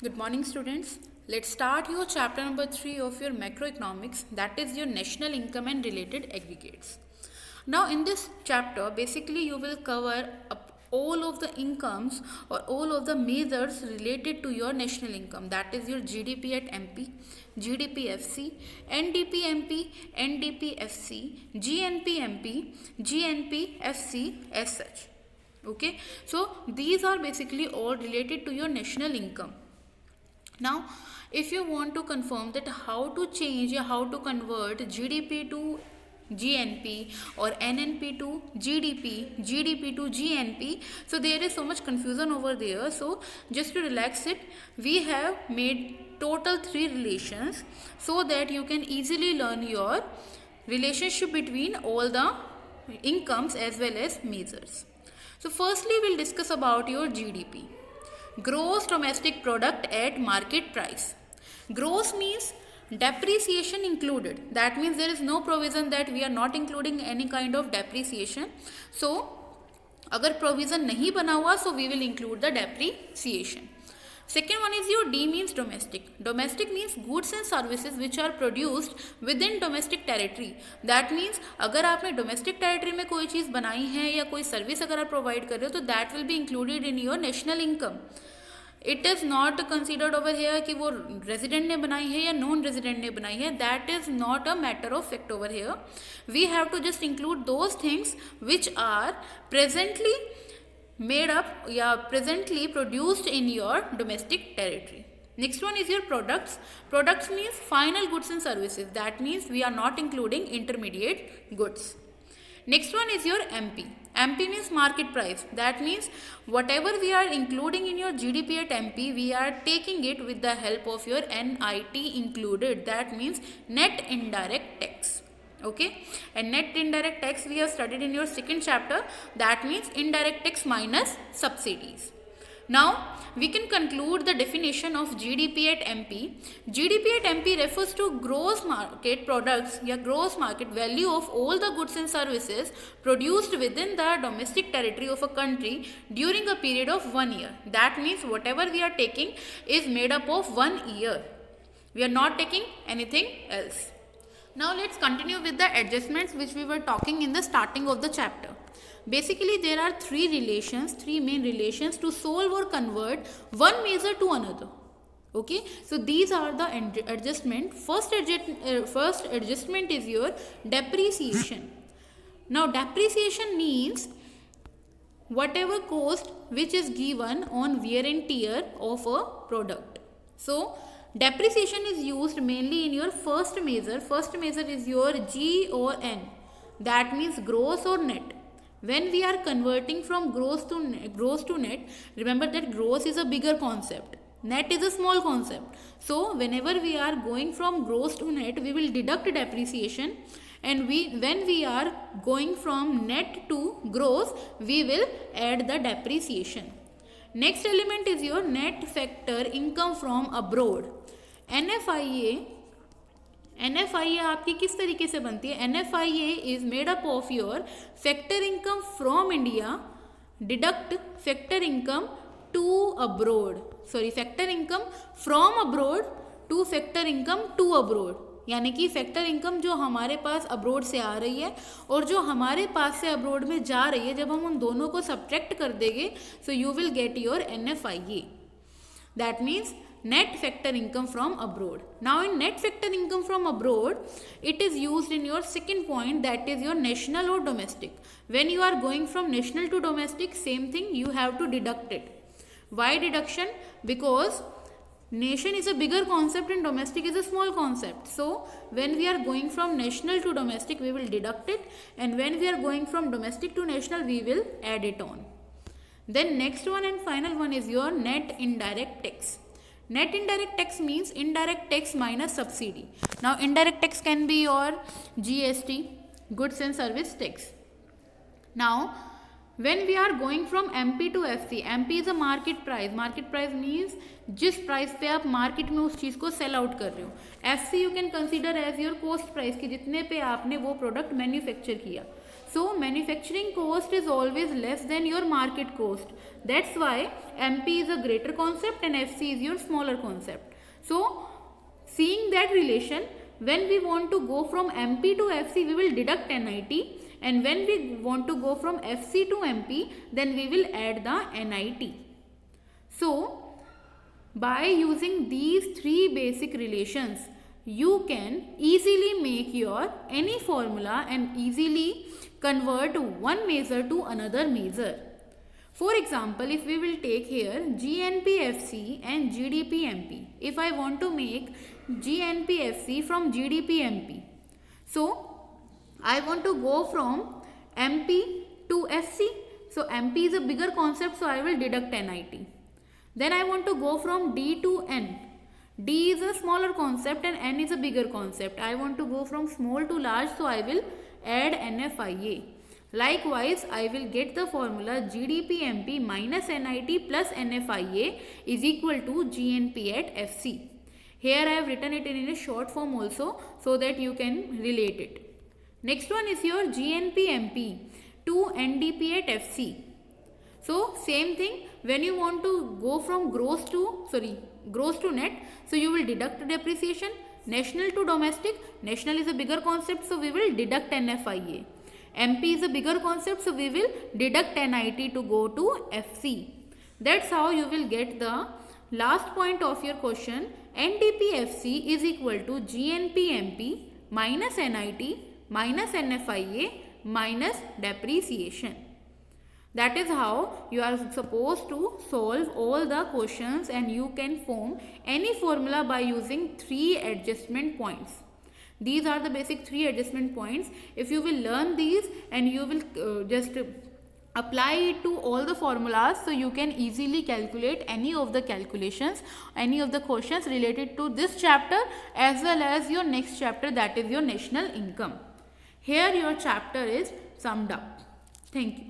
Good morning, students. Let's start your chapter number 3 of your macroeconomics, that is your national income and related aggregates. Now, in this chapter, basically, you will cover up all of the incomes or all of the measures related to your national income, that is your GDP at MP, GDP-FC, NDP-MP, NDP-FC, GNP-MP, GNP-FC as such. Okay, so these are basically all related to your national income. Now, if you want to confirm that how to change or how to convert GDP to GNP or NNP to GDP, GDP to GNP, so there is so much confusion over there. So, just to relax it, we have made total 3 relations so that you can easily learn your relationship between all the incomes as well as measures. So, firstly, we'll discuss about your GDP. Gross domestic product at market price. Gross means depreciation included. That means there is no provision that we are not including any kind of depreciation. So अगर provision नहीं बना हुआ, so we will include the depreciation. Second one is your D means domestic. Domestic means goods and services which are produced within domestic territory. That means अगर आपने domestic territory में कोई चीज़ बनाई है या कोई service अगर आप provide कर रहे हो तो that will be included in your national income. It is not considered over here कि वो resident ने बनाई है या non resident ने बनाई है. That is not a matter of fact over here. We have to just include those things which are presently made up या presently produced in your domestic territory. Next one is your products. Products means final goods and services. That means we are not including intermediate goods. Next one is your MP. MP means market price. That means whatever we are including in your GDP at MP, we are taking it with the help of your NIT included. That means net indirect tax. Okay, and net indirect tax we have studied in your second chapter. That means indirect tax minus subsidies. Now we can conclude the definition of GDP at MP. GDP at MP refers to gross market products या gross market value of all the goods and services produced within the domestic territory of a country during a period of 1 year. That means whatever we are taking is made up of 1 year. We are not taking anything else. Now let's continue with the adjustments which we were talking in the starting of the chapter. Basically there are three main relations to solve or convert one measure to another. Okay, so these are the adjustment. First adjustment is your depreciation. Now depreciation means whatever cost which is given on wear and tear of a product. So depreciation is used mainly in your first measure. First measure is your GON. That means gross or net. When we are converting from gross to net, remember that gross is a bigger concept. Net is a small concept. So whenever we are going from gross to net, we will deduct depreciation. And when we are going from net to gross, we will add the depreciation. Next element is your net factor income from abroad. NFIA आपकी किस तरीके से बनती है? NFIA is made up of your factor income from India deduct factor income to abroad. Factor income from abroad to factor income to abroad. यानी कि factor income जो हमारे पास अब्रोड से आ रही है और जो हमारे पास से अब्रोड में जा रही है, जब हम उन दोनों को सब्ट्रैक्ट कर देंगे, so you will get your NFIA. That means net factor income from abroad. Now in net factor income from abroad, it is used in your second point, that is your national or domestic. When you are going from national to domestic, same thing, you have to deduct it. Why deduction? Because nation is a bigger concept and domestic is a small concept. So when we are going from national to domestic, we will deduct it, and when we are going from domestic to national, we will add it on. Then next one and final one is your net indirect tax. Net indirect tax means indirect tax minus subsidy. Now indirect tax can be your GST, goods and service tax. Now when we are going from MP to FC, MP is a market price. Market price means जिस price पे आप market में उस चीज़ को sell out कर रहे हो. FC you can consider as your cost price कि जितने पे आपने वो प्रोडक्ट मैन्युफैक्चर किया. So manufacturing cost is always less than your market cost. That's why MP is a greater concept and FC is your smaller concept. So seeing that relation, when we want to go from MP to FC, we will deduct NIT, and when we want to go from FC to MP, then we will add the NIT. So by using these three basic relations, you can easily make your any formula and easily convert one measure to another measure. For example, if we will take here GNPFC and GDPMP, if I want to make GNPFC from GDPMP, so I want to go from MP to FC. So MP is a bigger concept, so I will deduct NIT. Then I want to go from D to N. D is a smaller concept and N is a bigger concept. I want to go from small to large, so I will add NFIA. Likewise, I will get the formula GDPMP minus NIT plus NFIA is equal to GNP at FC. Here I have written it in a short form also, so that you can relate it. Next one is your GNPMP to NDP at FC. So same thing, when you want to go from gross to net, so you will deduct depreciation. National to domestic, national is a bigger concept, so we will deduct NFIA. MP is a bigger concept, so we will deduct NIT to go to FC. That's how you will get the last point of your question. NDPFC is equal to GNPMP minus NIT minus NFIA minus depreciation. That is how you are supposed to solve all the questions, and you can form any formula by using three adjustment points. These are the basic three adjustment points. If you will learn these and you will just apply it to all the formulas, so you can easily calculate any of the calculations, any of the questions related to this chapter as well as your next chapter, that is your national income. Here your chapter is summed up. Thank you.